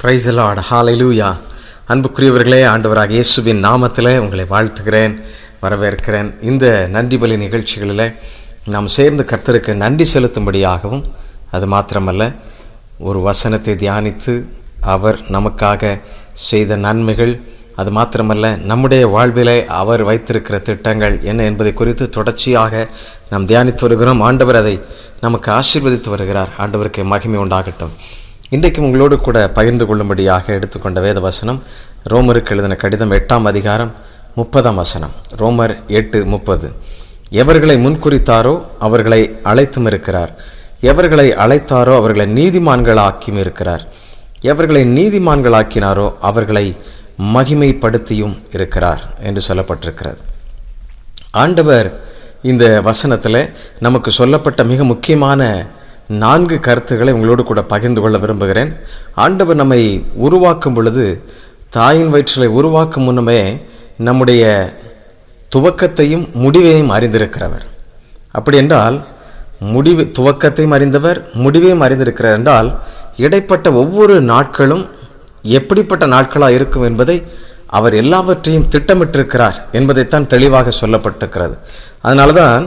Praise the Lord, ஹல்லேலூயா. அன்புக்குரியவர்களே, ஆண்டவராகிய இயேசுவின் நாமத்திலே உங்களை வாழ்த்துகிறேன், வரவேற்கிறேன். இந்த நன்றி பலி நிகழ்ச்சிகளில் நாம் சேர்ந்து கர்த்தருக்கு நன்றி செலுத்தும்படியாகவும், அது மாத்திரமல்ல, ஒரு வசனத்தை தியானித்து அவர் நமக்காக செய்த நன்மைகள், அது மாத்திரமல்ல, நம்முடைய வாழ்விலே அவர் வைத்திருக்கிற திட்டங்கள் என்ன என்பதை குறித்து தொடர்ச்சியாக நாம் தியானித்து வருகிறோம். ஆண்டவர் அதை நமக்கு ஆசீர்வதித்து வருகிறார். ஆண்டவருக்கு மகிமை உண்டாகட்டும். இன்றைக்கும் உங்களோடு கூட பகிர்ந்து கொள்ளும்படியாக எடுத்துக்கொண்ட வேத வசனம் ரோமருக்கு எழுதின கடிதம் 8ஆம் அதிகாரம் 30ஆம் வசனம். ரோமர் 8:30. எவர்களை முன்குறித்தாரோ அவர்களை அழைத்தும் இருக்கிறார், எவர்களை அழைத்தாரோ அவர்களை நீதிமான்களாக்கியும் இருக்கிறார், எவர்களை நீதிமான்களாக்கினாரோ அவர்களை மகிமைப்படுத்தியும் இருக்கிறார் என்று சொல்லப்பட்டிருக்கிறது. ஆண்டவர் இந்த வசனத்தில் நமக்கு சொல்லப்பட்ட மிக முக்கியமான 4 கருத்துக்களை உங்களோடு கூட பகிர்ந்து கொள்ள விரும்புகிறேன். ஆண்டவர் நம்மை உருவாக்கும் பொழுது, தாயின் வயிற்றிலை உருவாக்கும் முன்னமே நம்முடைய துவக்கத்தையும் முடிவையும் அறிந்திருக்கிறவர். அப்படி என்றால் துவக்கத்தையும் அறிந்தவர், முடிவையும் அறிந்திருக்கிறார் என்றால், இடைப்பட்ட ஒவ்வொரு நாட்களும் எப்படிப்பட்ட நாட்களாக இருக்கும் என்பதை அவர் எல்லாவற்றையும் திட்டமிட்டிருக்கிறார் என்பதைத்தான் தெளிவாக சொல்லப்பட்டிருக்கிறது. அதனால தான்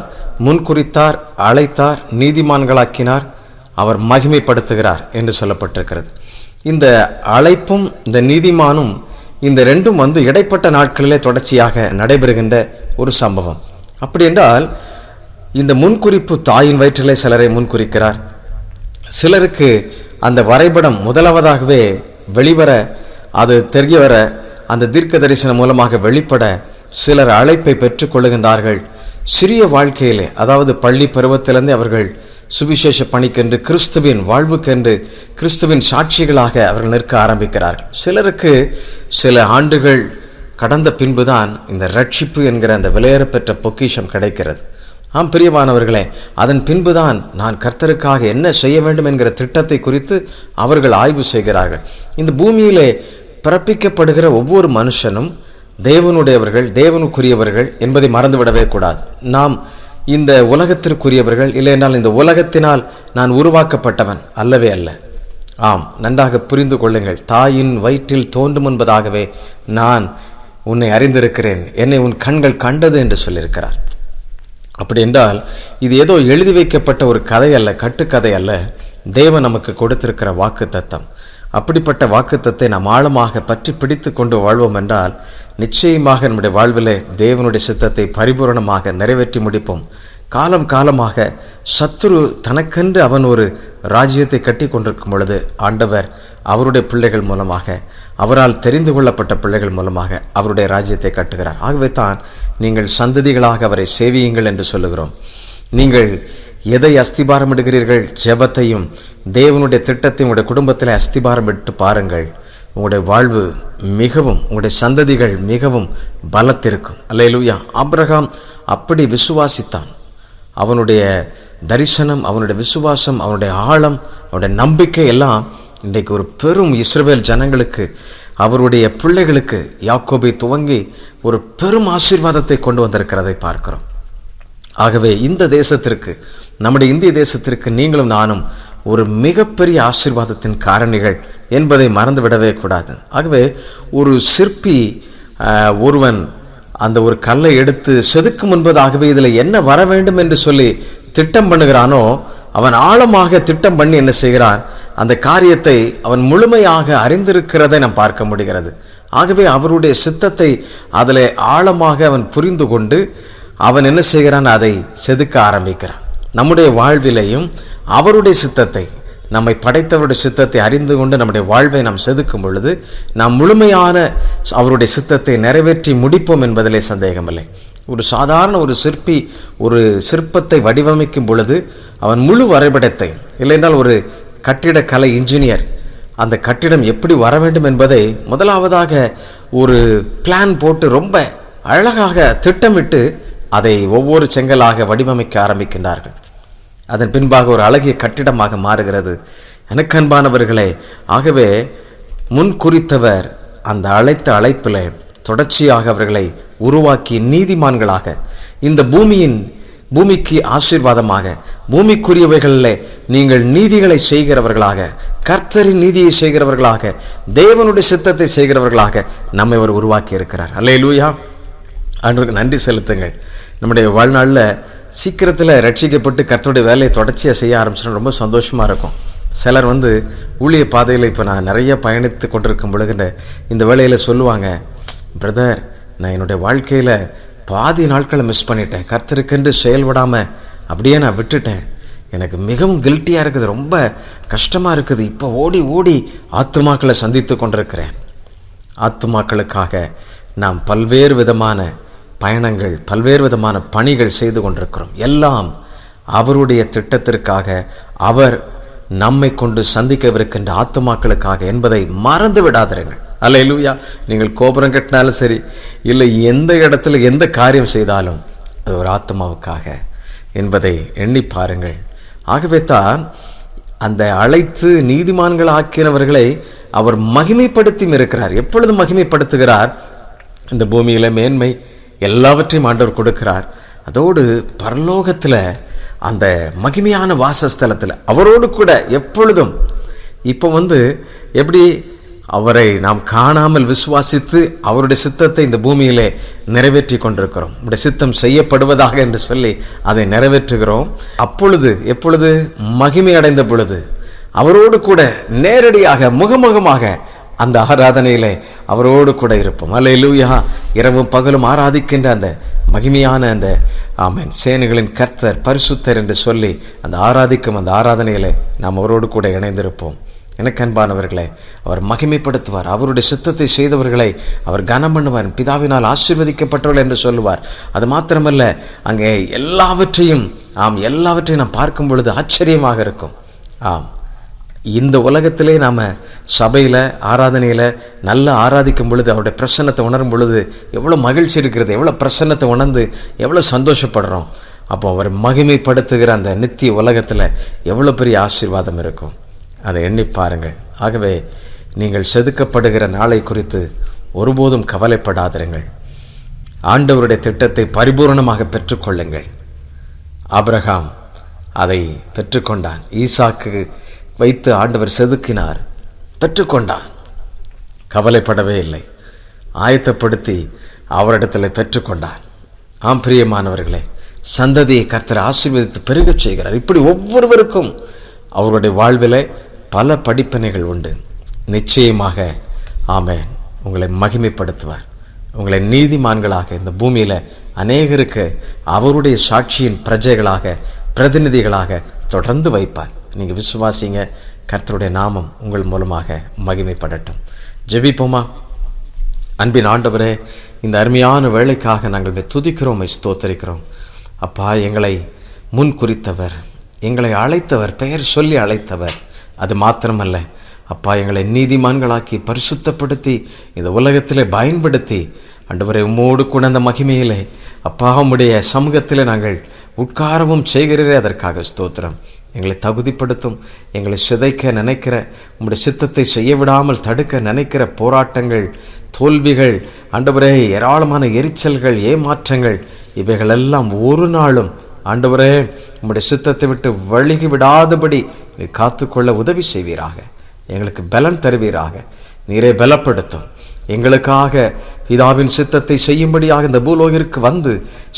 முன்குறித்தார், அழைத்தார், நீதிமான்களாக்கினார், அவர் மகிமைப்படுத்துகிறார் என்று சொல்லப்பட்டிருக்கிறது. இந்த அழைப்பும் இந்த நீதிமானும் இந்த ரெண்டும் இடைப்பட்ட நாட்களிலே தொடர்ச்சியாக நடைபெறுகின்ற ஒரு சம்பவம். அப்படி என்றால், இந்த முன்குறிப்பு தாயின் வயிற்றிலே சிலரை முன்குறிக்கிறார். சிலருக்கு அந்த வரைபடம் முதலாவதாகவே வெளிவர, அது தெரிய வர, அந்த தீர்க்க தரிசனம் மூலமாக வெளிப்பட சிலர் அழைப்பை பெற்றுக்கொள்ளுகின்றார்கள். சிறிய வாழ்க்கையிலே, அதாவது பள்ளி பருவத்திலிருந்து அவர்கள் சுவிசேஷ பணிக்கென்று, கிறிஸ்துவின் வாழ்வுக்கென்று, கிறிஸ்துவின் சாட்சிகளாக அவர்கள் நிற்க ஆரம்பிக்கிறார்கள். சிலருக்கு சில ஆண்டுகள் கடந்த பின்புதான் இந்த ரட்சிப்பு என்கிற அந்த விலையேறப்பெற்ற பொக்கிஷம் கிடைக்கிறது. ஆம் பிரியமானவர்களே, அதன் பின்புதான் நான் கர்த்தருக்காக என்ன செய்ய வேண்டும் என்கிற திட்டத்தை குறித்து அவர்கள் ஆய்வு செய்கிறார்கள். இந்த பூமியிலே பிறப்பிக்கப்படுகிற ஒவ்வொரு மனுஷனும் தேவனுடையவர்கள், தேவனுக்குரியவர்கள் என்பதை மறந்துவிடவே கூடாது. நாம் இந்த உலகத்திற்குரியவர்கள், இல்லை என்றால் இந்த உலகத்தினால் நான் உருவாக்கப்பட்டவன் அல்லவே அல்ல. ஆம், நன்றாக புரிந்து கொள்ளுங்கள். தாயின் வயிற்றில் தோன்றும் முன்பதாகவே நான் உன்னை அறிந்திருக்கிறேன், என்னை உன் கண்கள் கண்டது என்று சொல்லியிருக்கிறார். அப்படி என்றால் இது ஏதோ எழுதி வைக்கப்பட்ட ஒரு கதை அல்ல, கட்டுக்கதை அல்ல. தேவன் நமக்கு கொடுத்திருக்கிற வாக்கு தத்தம். அப்படிப்பட்ட வாக்குத்தத்தை நாம் ஆழமாக பற்றி பிடித்து கொண்டு வாழ்வோம் என்றால் நிச்சயமாக நம்முடைய வாழ்விலே தேவனுடைய சித்தத்தை பரிபூரணமாக நிறைவேற்றி முடிப்போம். காலம் காலமாக சத்துரு தனக்கென்று அவன் ஒரு ராஜ்யத்தை கட்டி கொண்டிருக்கும் பொழுது ஆண்டவர் அவருடைய பிள்ளைகள் மூலமாக, அவரால் தெரிந்து கொள்ளப்பட்ட பிள்ளைகள் மூலமாக அவருடைய ராஜ்யத்தை கட்டுகிறார். ஆகவே தான் நீங்கள் சந்ததிகளாக அவரை சேவியுங்கள் என்று சொல்லுகிறோம். நீங்கள் எதை அஸ்திபாரம் இடுகிறீர்கள்? ஜெபத்தையும் தேவனுடைய திட்டத்தையும் உங்களுடைய குடும்பத்தில் அஸ்திபாரம் இட்டு பாருங்கள். உங்களுடைய வாழ்வு மிகவும், உங்களுடைய சந்ததிகள் மிகவும் பலத்திருக்கும். அல்லேலூயா. ஆபிரகாம் அப்படி விசுவாசித்தான். அவனுடைய தரிசனம், அவனுடைய விசுவாசம், அவனுடைய ஆழம், அவனுடைய நம்பிக்கை எல்லாம் இன்றைக்கு ஒரு பெரும் இஸ்ரவேல் ஜனங்களுக்கு, அவருடைய பிள்ளைகளுக்கு, யாக்கோபை துவங்கி ஒரு பெரும் ஆசீர்வாதத்தை கொண்டு வந்திருக்கிறதை பார்க்கிறோம். ஆகவே இந்த தேசத்திற்கு, நம்முடைய இந்திய தேசத்திற்கு நீங்களும் நானும் ஒரு மிகப்பெரிய ஆசீர்வாதத்தின் காரணிகள் என்பதை மறந்துவிடவே கூடாது. ஆகவே ஒரு சிற்பி ஒருவன் அந்த ஒரு கல்லை எடுத்து செதுக்கும் முன்பதாகவே இதில் என்ன வர வேண்டும் என்று சொல்லி திட்டம் பண்ணுகிறானோ, அவன் ஆழமாக திட்டம் பண்ணி என்ன செய்கிறான்? அந்த காரியத்தை அவன் முழுமையாக அறிந்திருக்கிறதை நாம் பார்க்க முடிகிறது. ஆகவே அவருடைய சித்தத்தை அதில் ஆழமாக அவன் புரிந்து கொண்டு அவன் என்ன செய்கிறான்? அதை செதுக்க ஆரம்பிக்கிறான். நம்முடைய வாழ்விலையும் அவருடைய சித்தத்தை, நம்மை படைத்தவருடைய சித்தத்தை அறிந்து கொண்டு நம்முடைய வாழ்வை நாம் செதுக்கும் பொழுது நாம் முழுமையான அவருடைய சித்தத்தை நிறைவேற்றி முடிப்போம் என்பதிலே சந்தேகமில்லை. ஒரு சாதாரண ஒரு சிற்பி ஒரு சிற்பத்தை வடிவமைக்கும் பொழுது அவன் முழு வரைபடத்தை, இல்லைன்றால் ஒரு கட்டிடக்கலை இன்ஜினியர் அந்த கட்டிடம் எப்படி வர வேண்டும் என்பதை முதலாவதாக ஒரு பிளான் போட்டு ரொம்ப அழகாக திட்டமிட்டு அதை ஒவ்வொரு செங்கலாக வடிவமைக்க ஆரம்பிக்கின்றார்கள். அதன் பின்பாக ஒரு அழகிய கட்டிடமாக மாறுகிறது. எனக்கு அன்பானவர்களே, ஆகவே முன் குறித்தவர் அந்த அழைத்த அழைப்பில் தொடர்ச்சியாக அவர்களை உருவாக்கி நீதிமான்களாக, இந்த பூமியின் பூமிக்கு ஆசீர்வாதமாக, பூமிக்குரியவைகளிலே நீங்கள் நீதிகளை செய்கிறவர்களாக, கர்த்தரின் நீதியை செய்கிறவர்களாக, தேவனுடைய சித்தத்தை செய்கிறவர்களாக நம்மை அவர் உருவாக்கி இருக்கிறார். அல்லேலூயா. ஆண்டவருக்கு நன்றி செலுத்துங்கள். நம்முடைய வாழ்நாளில் சீக்கிரத்தில் ரட்சிக்கப்பட்டு கர்த்தருடைய வேலையை தொடர்ச்சியாக செய்ய ஆரம்பிச்சோன்னா ரொம்ப சந்தோஷமாக இருக்கும். சிலர் ஊழிய பாதையில் இப்போ நான் நிறைய பயணித்து கொண்டிருக்கும் பொழுது இந்த வேலையில் சொல்லுவாங்க, பிரதர், நான் என்னுடைய வாழ்க்கையில் பாதி நாட்களை மிஸ் பண்ணிட்டேன், கர்த்தருக்கென்று செயல்படாமல் அப்படியே நான் விட்டுட்டேன், எனக்கு மிகவும் கில்ட்டியாக இருக்குது, ரொம்ப கஷ்டமாக இருக்குது, இப்போ ஓடி ஓடி ஆத்துமாக்களை சந்தித்து கொண்டிருக்கிறேன். ஆத்துமாக்களுக்காக நாம் பல்வேறு விதமான பயணங்கள், பல்வேறு விதமான பணிகள் செய்து கொண்டிருக்கிறோம். எல்லாம் அவருடைய திட்டத்திற்காக, அவர் நம்மை கொண்டு சந்திக்கவிருக்கின்ற ஆத்துமாக்களுக்காக என்பதை மறந்து விடாதீர்கள். அல்லேலூயா. நீங்கள் கோபுரம் கட்டினாலும் சரி, இல்லை எந்த இடத்துல எந்த காரியம் செய்தாலும் அது ஒரு ஆத்மாவுக்காக என்பதை எண்ணி பாருங்கள். ஆகவே தான் அந்த அழைத்து நீதிமான்கள் ஆக்கினவர்களை அவர் மகிமைப்படுத்தி இருக்கிறார். எப்பொழுது மகிமைப்படுத்துகிறார்? இந்த பூமியில மேன்மை எல்லாவற்றையும் ஆண்டவர் கொடுக்கிறார். அதோடு பரலோகத்தில் அந்த மகிமையான வாசஸ்தலத்தில் அவரோடு கூட எப்பொழுதும். இப்போ எப்படி அவரை நாம் காணாமல் விசுவாசித்து அவருடைய சித்தத்தை இந்த பூமியிலே நிறைவேற்றி கொண்டிருக்கிறோம். நம்முடைய சித்தம் செய்யப்படுவதாக என்று சொல்லி அதை நிறைவேற்றுகிறோம். அப்பொழுது எப்பொழுது? மகிமை அடைந்த பொழுது அவரோடு கூட நேரடியாக முகமுகமாக அந்த ஆராதனையிலே அவரோடு கூட இருப்போம். அல்லேலூயா. இரவும் பகலும் ஆராதிக்கின்ற அந்த மகிமையான அந்த ஆமென் சேனைகளின் கர்த்தர் பரிசுத்தர் என்று சொல்லி அந்த ஆராதிக்கும் அந்த ஆராதனையிலே நாம் அவரோடு கூட இணைந்திருப்போம். எனக்கு அன்பானவர்களே, அவர் மகிமைப்படுத்துவார். அவருடைய சித்தத்தை செய்தவர்களை அவர் கனம் பண்ணுவார். பிதாவினால் ஆசீர்வதிக்கப்பட்டவர்கள் என்று சொல்லுவார். அது மாத்திரமல்ல, அங்கே எல்லாவற்றையும் நாம் பார்க்கும் பொழுது ஆச்சரியமாக இருக்கும். இந்த உலகத்திலே நாம் சபையில் ஆராதனையில் நல்லா ஆராதிக்கும் பொழுது, அவருடைய பிரசன்னத்தை உணரும் பொழுது எவ்வளோ மகிழ்ச்சி இருக்கிறது, எவ்வளோ பிரசன்னத்தை உணர்ந்து எவ்வளோ சந்தோஷப்படுறோம். அப்போ அவர் மகிமைப்படுத்துகிற அந்த நித்திய உலகத்தில் எவ்வளோ பெரிய ஆசீர்வாதம் இருக்கும், அதை எண்ணி பாருங்கள். ஆகவே நீங்கள் செதுக்கப்படுகிற நாளை குறித்து ஒருபோதும் கவலைப்படாதிருங்கள். ஆண்டவருடைய திட்டத்தை பரிபூர்ணமாக பெற்றுக்கொள்ளுங்கள். ஆபிரகாம் அதை பெற்றுக்கொண்டான். ஈசாக்கு வைத்து ஆண்டவர் செதுக்கினார், பெற்றுக்கொண்டான், கவலைப்படவே இல்லை, ஆயத்தப்படுத்தி அவரிடத்தில் பெற்றுக்கொண்டான். பிரியமானவர்களே, சந்ததியை கர்த்தர் ஆசீர்வதித்து பெருகச் செய்கிறார். இப்படி ஒவ்வொருவருக்கும் அவருடைய வாழ்வில் பல படிப்பினைகள் உண்டு. நிச்சயமாக ஆமென் உங்களை மகிமைப்படுத்துவார். உங்களை நீதிமான்களாக இந்த பூமியில் அநேகருக்கு அவருடைய சாட்சியின் பிரஜைகளாக, பிரதிநிதிகளாக தொடர்ந்து வைப்பார். நீங்கள் விசுவாசிங்க. கர்த்தருடைய நாமம் உங்கள் மூலமாக மகிமைப்படட்டும். ஜெபிப்போமா? அன்பின் ஆண்டவரே, இந்த அருமையான வேலைக்காக நாங்கள் துதிக்கிறோம், ஸ்தோத்தரிக்கிறோம். அப்பா, எங்களை முன் குறித்தவர், எங்களை அழைத்தவர், பெயர் சொல்லி அழைத்தவர். அது மாத்திரமல்ல அப்பா, எங்களை நீதிமான்களாக்கி பரிசுத்தப்படுத்தி இந்த உலகத்திலே பயன்படுத்தி ஆண்டவரே உம்மோடு கூட அந்த மகிமையிலே அப்பா உம்முடைய சமூகத்திலே நாங்கள் உட்காரவும் செய்கிறீரே, அதற்காக ஸ்தோத்திரம். எங்களை தகுதிப்படுத்தும். எங்களை சிதைக்க நினைக்கிற, உம்முடைய சித்தத்தை செய்ய விடாமல் தடுக்க நினைக்கிற போராட்டங்கள், தோல்விகள், ஆண்டவரே ஏராளமான எரிச்சல்கள், ஏமாற்றங்கள், இவைகளெல்லாம் ஒரு நாளும் ஆண்டவரே உம்முடைய சித்தத்தை விட்டு வழுகி விடாதபடி நீர் காத்துக்கொள்ள உதவி செய்வீராக. எங்களுக்கு பலன் தருவீராக. நீரே பலப்படுத்தும். எங்களுக்காக பிதாவின் சித்தத்தை செய்யும்படியாக இந்த பூலோகிற்கு வந்து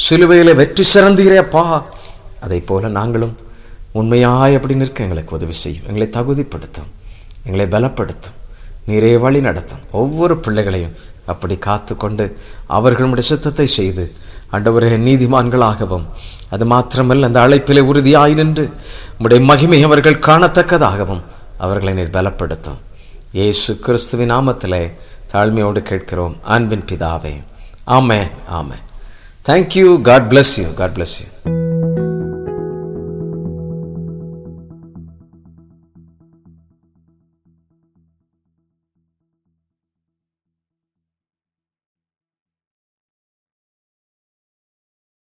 சிலுவையிலே வெற்றி சிறந்தீரேப்பா. அதை போல நாங்களும் உண்மையாய் அப்படி நிற்க எங்களுக்கு உதவி செய்யும். எங்களை தகுதிப்படுத்தும், எங்களை பலப்படுத்தும், நீரே வழி நடத்தும். ஒவ்வொரு பிள்ளைகளையும் அப்படி காத்து கொண்டு அவர்களுடைய சித்தத்தை செய்து ஆண்டவரே நீதிமான்களாகவும், அது மாத்திரமல்ல அந்த அழைப்பிலே உறுதியாய் நின்று உம்முடைய மகிமை அவர்கள் காணத்தக்கதாகவும் அவர்களை நீர் பலப்படுத்தும். இயேசு கிறிஸ்துவின் நாமத்திலே தாழ்மையோடு கேட்கிறோம் அன்பின் பிதாவே. ஆமென், ஆமென். Thank you. God bless you. God bless you.